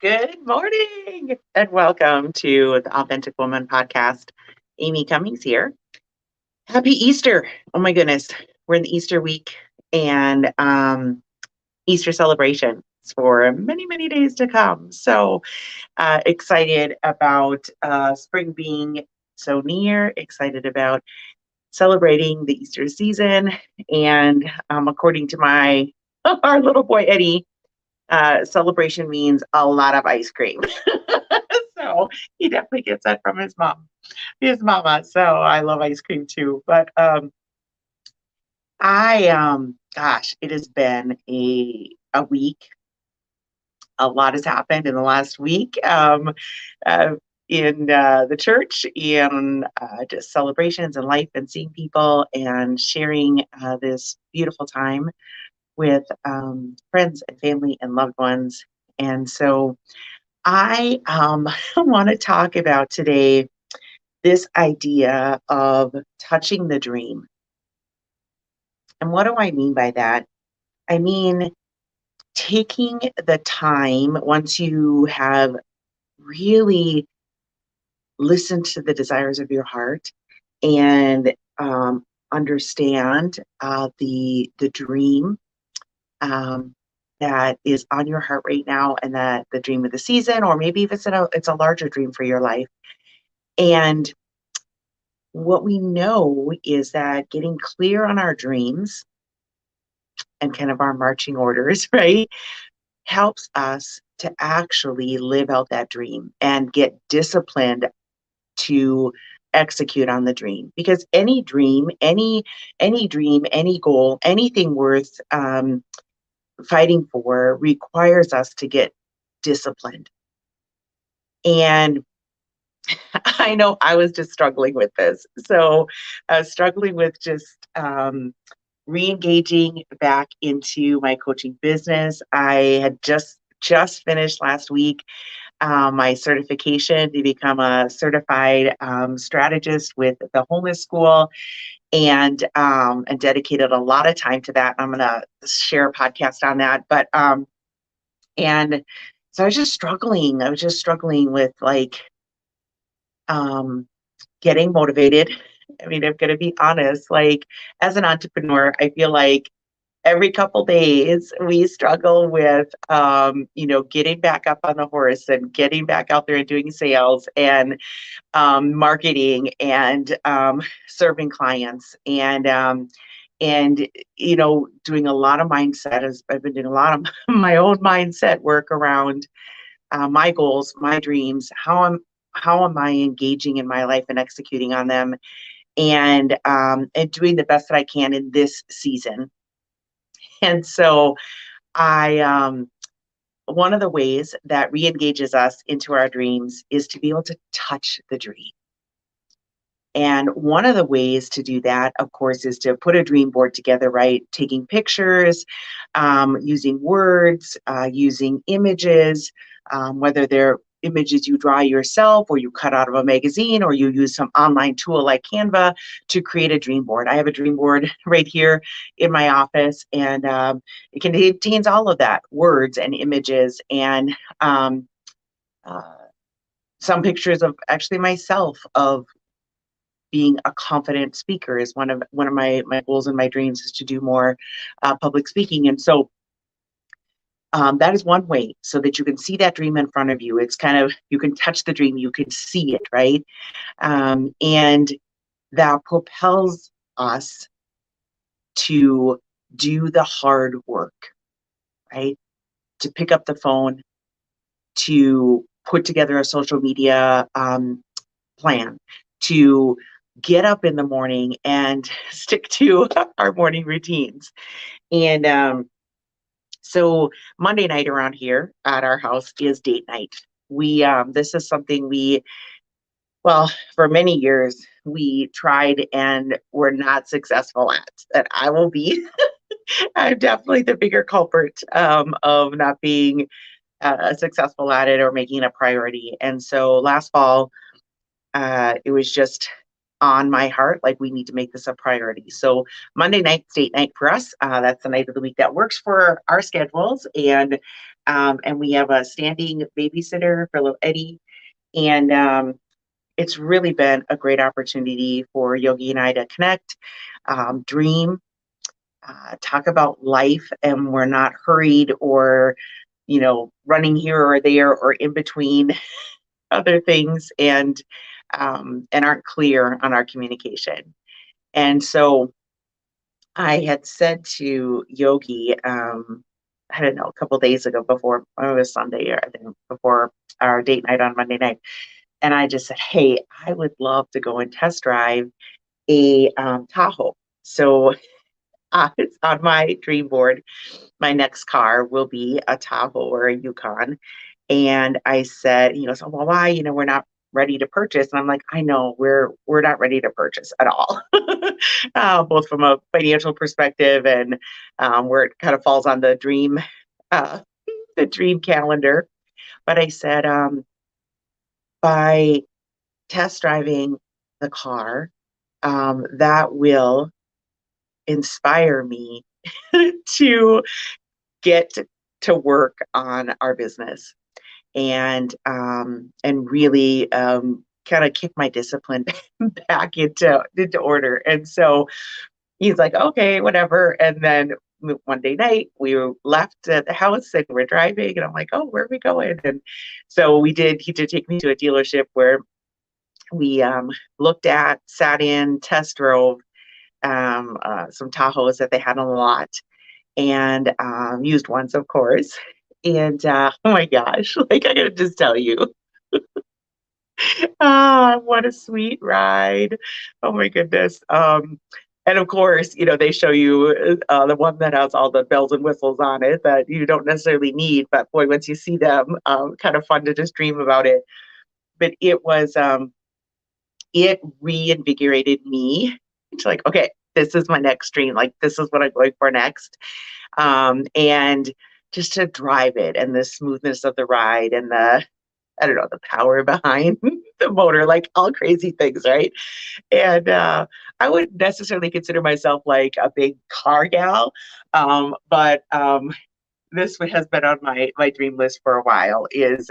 Good morning and welcome to the Authentic Woman podcast. Amy Cummings here. Happy Easter. Oh my goodness. We're in the Easter week and Easter celebrations for many, many days to come. So excited about spring being so near, excited about celebrating the Easter season. And according to our little boy Eddie, celebration means a lot of ice cream. So he definitely gets that from his mama. So I love ice cream too. But gosh, it has been a week. A lot has happened in the last week uh, in the church and just celebrations and life and seeing people and sharing this beautiful time with friends and family and loved ones. And so I want to talk about today this idea of touching the dream. And what do I mean by that? I mean, taking the time once you have really listened to the desires of your heart and understand the dream um, that is on your heart right now, and that the dream of the season, or maybe if it's a larger dream for your life. And what we know is that getting clear on our dreams and kind of our marching orders, right, helps us to actually live out that dream and get disciplined to execute on the dream. Because any dream, any goal, anything worth fighting for requires us to get disciplined. And I know I was just struggling with this. So I was struggling with just re-engaging back into my coaching business. I had just finished last week my certification to become a certified strategist with the Wholeness School, and dedicated a lot of time to that. I'm going to share a podcast on that. But and so I was just struggling. I was just struggling with um, getting motivated. I mean, I'm going to be honest, like as an entrepreneur, I feel like every couple days we struggle with, getting back up on the horse and getting back out there and doing sales and marketing and serving clients and doing a lot of mindset. As I've been doing a lot of my own mindset work around my goals, my dreams, how am I engaging in my life and executing on them, and doing the best that I can in this season. And so I one of the ways that re-engages us into our dreams is to be able to touch the dream. And one of the ways to do that, of course, is to put a dream board together, right? Taking pictures, using words, using images, whether they're images you draw yourself or you cut out of a magazine or you use some online tool like Canva to create a dream board. I have a dream board right here in my office, and it contains all of that, words and images, and uh, some pictures of actually myself of being a confident speaker. Is one of my goals and my dreams, is to do more public speaking. And so that is one way, so that you can see that dream in front of you. It's kind of, you can touch the dream, you can see it, right? And that propels us to do the hard work, right? To pick up the phone, to put together a social media plan, to get up in the morning and stick to our morning routines. And so Monday night around here at our house is date night. This is something well, for many years we tried and were not successful at. And I will be, I'm definitely the bigger culprit of not being successful at it or making it a priority. And so last fall, it was just on my heart, like, we need to make this a priority. So Monday night, date night for us. That's the night of the week that works for our schedules. And And we have a standing babysitter for little Eddie. And it's really been a great opportunity for Yogi and I to connect, dream, talk about life, and we're not hurried or, running here or there or in between other things, and aren't clear on our communication. And so I had said to Yogi, I don't know, a couple days ago before it was Sunday, or I think before our date night on Monday night, and I just said, "Hey, I would love to go and test drive a Tahoe." So it's on my dream board. My next car will be a Tahoe or a Yukon. And I said, so well, why? We're not ready to purchase. And I'm like, I know we're not ready to purchase at all, both from a financial perspective and where it kind of falls on uh, the dream calendar. But I said, by test driving the car, that will inspire me to get to work on our business and really kind of kick my discipline back into order. And so he's like, okay, whatever. And then one day night we left the house and we're driving, and I'm like, oh, where are we going? And so he did take me to a dealership where we looked at, sat in, test drove some Tahoes that they had on the lot, and used ones, of course. And oh my gosh, like I gotta just tell you, what a sweet ride. Oh my goodness. And of course, they show you the one that has all the bells and whistles on it that you don't necessarily need, but boy, once you see them, kind of fun to just dream about it. But it reinvigorated me. It's like, okay, this is my next dream. Like, this is what I'm going for next. And just to drive it and the smoothness of the ride and I don't know, the power behind the motor, like all crazy things, right? And I wouldn't necessarily consider myself like a big car gal, but this has been on my dream list for a while, is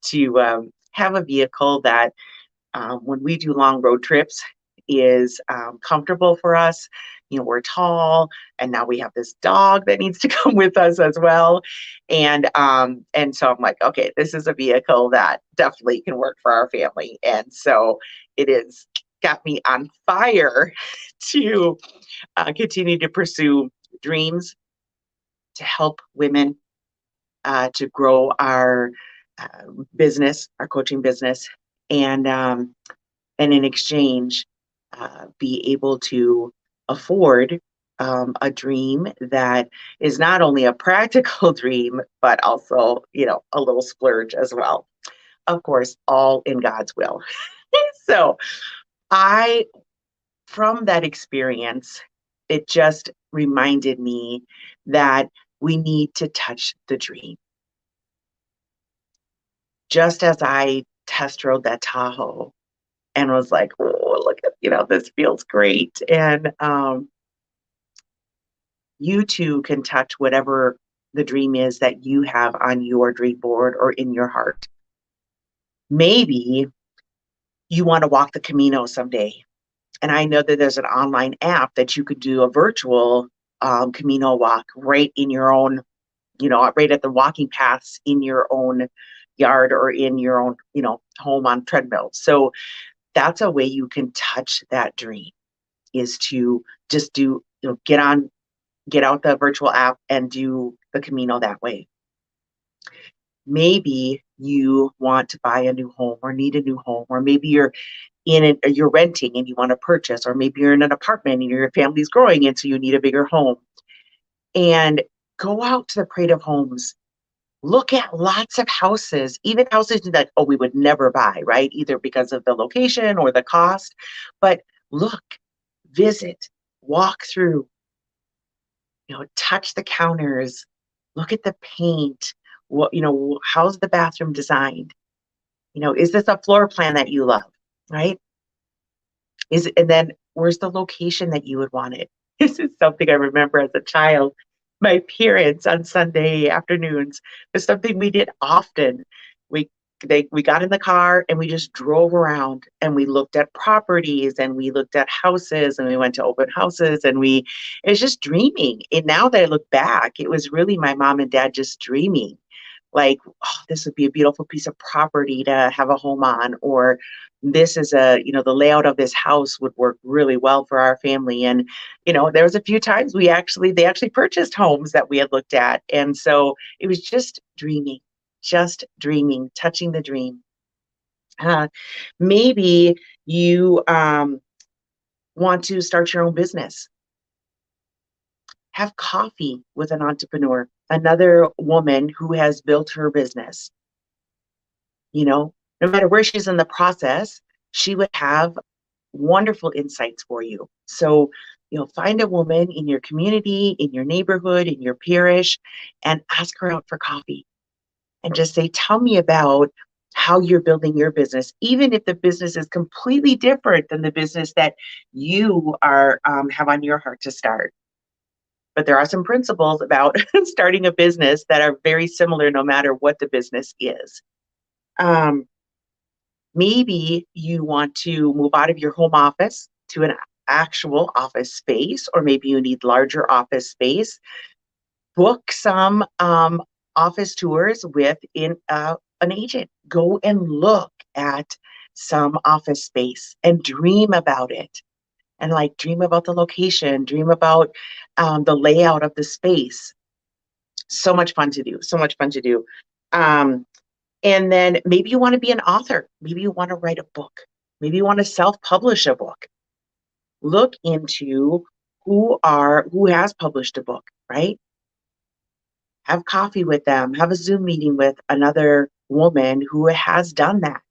to have a vehicle that when we do long road trips is comfortable for us. We're tall, and now we have this dog that needs to come with us as well. And so I'm like, okay, this is a vehicle that definitely can work for our family. And so it is got me on fire to continue to pursue dreams, to help women to grow our uh, business, our coaching business, and in exchange, be able to afford a dream that is not only a practical dream, but also, a little splurge as well. Of course, all in God's will. So I, from that experience, it just reminded me that we need to touch the dream. Just as I test rode that Tahoe and was like, oh, look at, this feels great. And you too can touch whatever the dream is that you have on your dream board or in your heart. Maybe you want to walk the Camino someday. And I know that there's an online app that you could do a virtual Camino walk right in your own, right at the walking paths in your own yard or in your own, home on treadmill. So that's a way you can touch that dream, is to just do, get out the virtual app and do the Camino that way. Maybe you want to buy a new home or need a new home, or maybe you're you're renting and you want to purchase, or maybe you're in an apartment and your family's growing and so you need a bigger home. And go out to the Parade of Homes. Look at lots of houses, even houses that, oh, we would never buy, right? Either because of the location or the cost. But look, visit, walk through, touch the counters, look at the paint. How's the bathroom designed? Is this a floor plan that you love, right? And then where's the location that you would want it? This is something I remember as a child. my parents on Sunday afternoons. It's something we did often. We we got in the car and we just drove around and we looked at properties and we looked at houses and we went to open houses and we it was just dreaming. And now that I look back, it was really my mom and dad just dreaming like, oh, this would be a beautiful piece of property to have a home on, or this is the layout of this house would work really well for our family. And, there was a few times they actually purchased homes that we had looked at. And so it was just dreaming, touching the dream. Uh, Maybe you want to start your own business. Have coffee with an entrepreneur, another woman who has built her business. No matter where she's in the process, she would have wonderful insights for you. So, find a woman in your community, in your neighborhood, in your parish, and ask her out for coffee and just say, tell me about how you're building your business, even if the business is completely different than the business that you are have on your heart to start. But there are some principles about starting a business that are very similar no matter what the business is. Um, Maybe you want to move out of your home office to an actual office space, or maybe you need larger office space. Book some office tours with an agent. Go and look at some office space and dream about it. And like dream about the location, dream about the layout of the space. So much fun to do. So much fun to do. Um, and then maybe you want to be an author. Maybe you want to write a book. Maybe you want to self-publish a book. Look into who has published a book, right? Have coffee with them, have a Zoom meeting with another woman who has done that.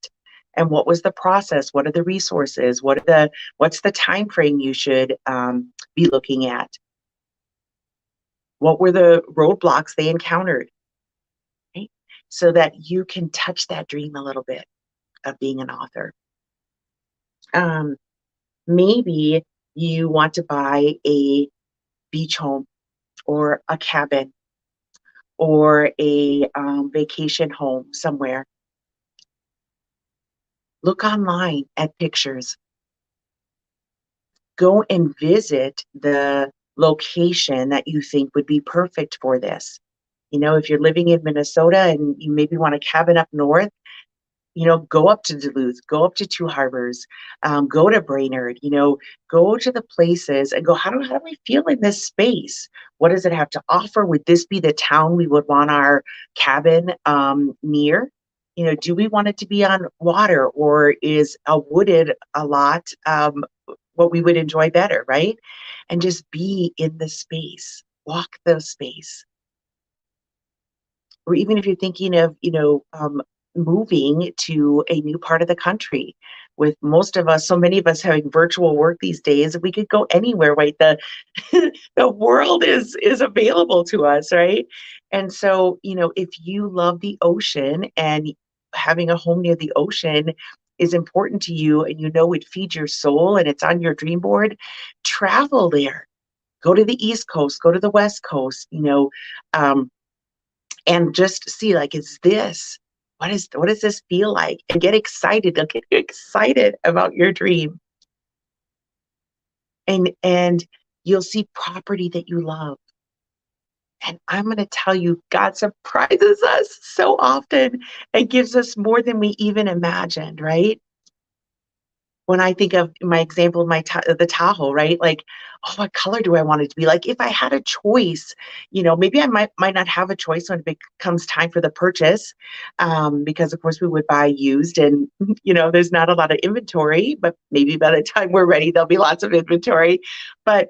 And what was the process? What are the resources? What's the time frame you should be looking at? What were the roadblocks they encountered? Right? So that you can touch that dream a little bit of being an author. Um, Maybe you want to buy a beach home or a cabin or a vacation home somewhere. Look online at pictures. Go and visit the location that you think would be perfect for this. If you're living in Minnesota and you maybe want a cabin up north, go up to Duluth, go up to Two Harbors, go to Brainerd, go to the places and go, how do we feel in this space? What does it have to offer? Would this be the town we would want our cabin near? Do we want it to be on water, or is a wooded a lot what we would enjoy better, right? And just be in the space, walk the space. Or even if you're thinking of, moving to a new part of the country, with most of us, so many of us having virtual work these days, we could go anywhere, right? The world is available to us, right? And so, if you love the ocean and having a home near the ocean is important to you and it feeds your soul and it's on your dream board, travel there. Go to the East Coast, go to the West Coast, um, and just see, like, what does this feel like? And get excited. They'll get you excited about your dream. And you'll see property that you love. And I'm going to tell you, God surprises us so often and gives us more than we even imagined, right? When I think of my example of the Tahoe, right? Like, oh, what color do I want it to be? Like, if I had a choice, maybe I might not have a choice when it becomes time for the purchase, because of course we would buy used, and there's not a lot of inventory. But maybe by the time we're ready, there'll be lots of inventory. But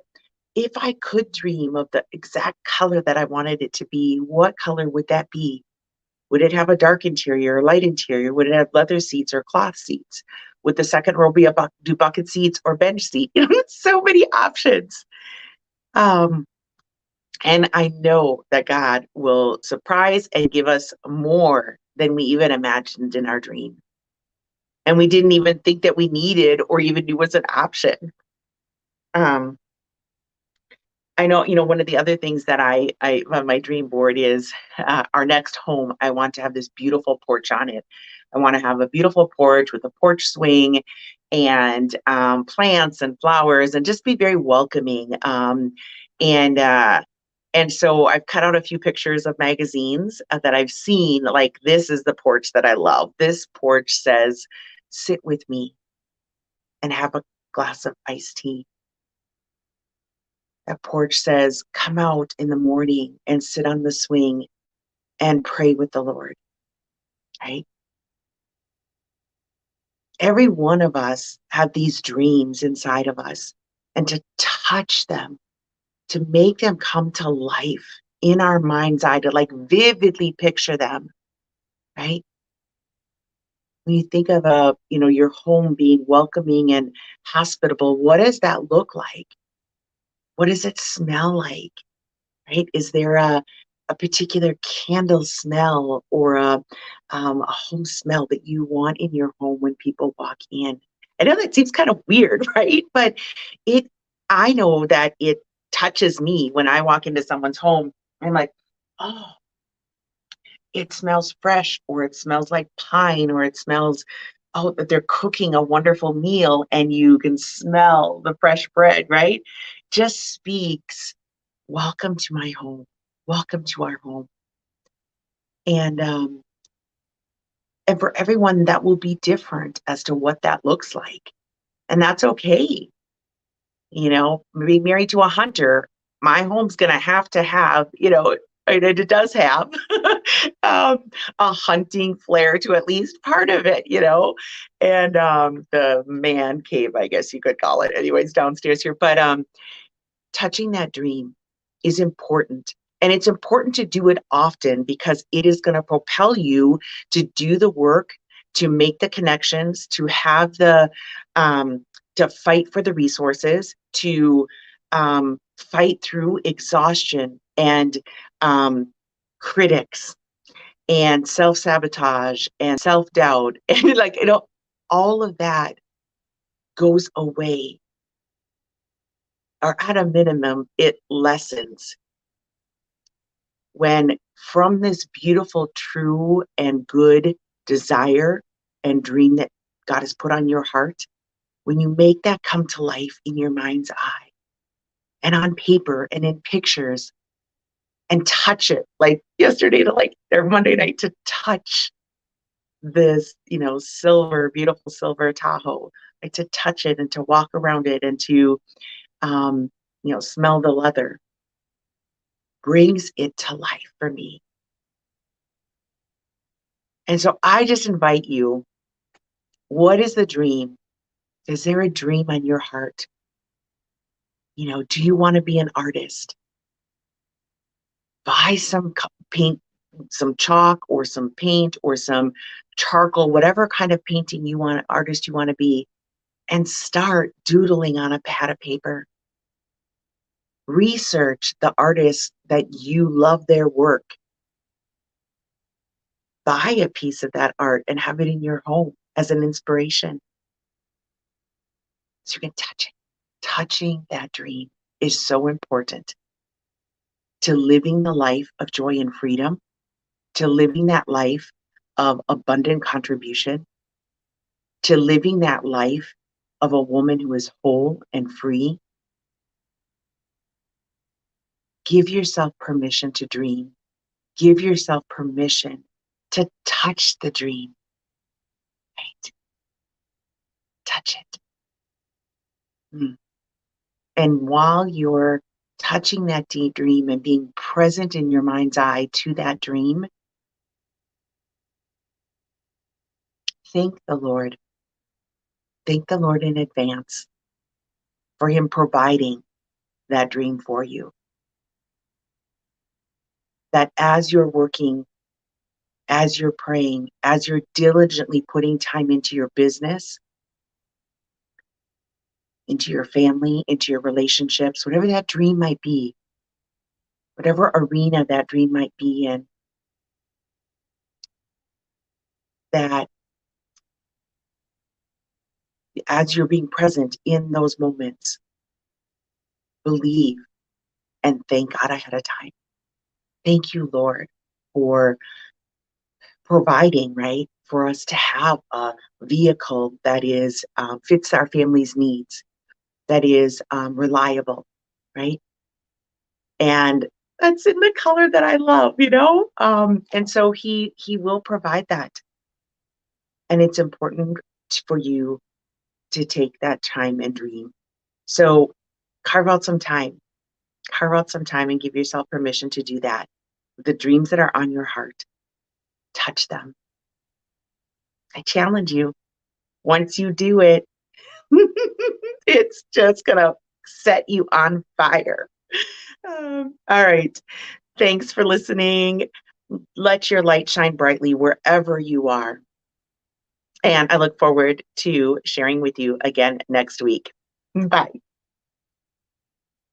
if I could dream of the exact color that I wanted it to be, what color would that be? Would it have a dark interior or light interior? Would it have leather seats or cloth seats? Would the second row be do bucket seats or bench seat? So many options. Um, and I know that God will surprise and give us more than we even imagined in our dream. And we didn't even think that we needed or even knew was an option. Um, I know, you know, one of the other things that I on my dream board is our next home. I want to have this beautiful porch on it. I want to have a beautiful porch with a porch swing and plants and flowers and just be very welcoming. And and so I've cut out a few pictures of magazines that I've seen. Like, this is the porch that I love. This porch says, "Sit with me and have a glass of iced tea." That porch says, "Come out in the morning and sit on the swing and pray with the Lord," right? Every one of us have these dreams inside of us, and to touch them, to make them come to life in our mind's eye, to like vividly picture them, right? When you think of you know, your home being welcoming and hospitable, what does that look like? What does it smell like? Right? Is there a particular candle smell or a home smell that you want in your home when people walk in? I know that seems kind of weird, right? But it, I know that it touches me when I walk into someone's home. I'm like, oh, it smells fresh, or it smells like pine, or it smells, oh, that they're cooking a wonderful meal and you can smell the fresh bread, right? Just speaks, welcome to my home. Welcome to our home. And and for everyone that will be different as to what that looks like. And that's okay. You know, being married to a hunter, my home's gonna have to have, you know, and it does have um, a hunting flair to at least part of it, you know, and the man cave, I guess you could call it, anyways, downstairs here. But touching that dream is important. And it's important to do it often because it is going to propel you to do the work, to make the connections, to have um, to fight for the resources, to fight through exhaustion and um, critics and self sabotage and self doubt. And like, you know, all of that goes away, or at a minimum, it lessens when from this beautiful, true, and good desire and dream that God has put on your heart, when you make that come to life in your mind's eye and on paper and in pictures and touch it, like yesterday, to like, or Monday night, to touch this, you know, silver, beautiful silver Tahoe, like to touch it and to walk around it and to, um, you know, smell the leather, brings it to life for me. And so I just invite you, what is the dream? Is there a dream on your heart? You know, do you want to be an artist? Buy some paint, some chalk or some paint or some charcoal, whatever kind of painting you want, artist you want to be, and start doodling on a pad of paper. Research the artists that you love their work. Buy a piece of that art and have it in your home as an inspiration so you can touch it. Touching that dream is so important to living the life of joy and freedom, to living that life of abundant contribution, to living that life of a woman who is whole and free. Give yourself permission to dream. Give yourself permission to touch the dream, right? Touch it. Mm. And while you're touching that deep dream and being present in your mind's eye to that dream, thank the Lord. Thank the Lord in advance for Him providing that dream for you. That as you're working, as you're praying, as you're diligently putting time into your business, into your family, into your relationships, whatever that dream might be, whatever arena that dream might be in, that as you're being present in those moments, believe and thank God ahead of time. Thank you, Lord, for providing, right, for us to have a vehicle that is fits our family's needs, that is reliable, right? And that's in the color that I love, and so he will provide that. And it's important for you to take that time and dream. So carve out some time, carve out some time and give yourself permission to do that. The dreams that are on your heart, touch them. I challenge you. Once you do it, it's just going to set you on fire. All right. Thanks for listening. Let your light shine brightly wherever you are. And I look forward to sharing with you again next week. Bye.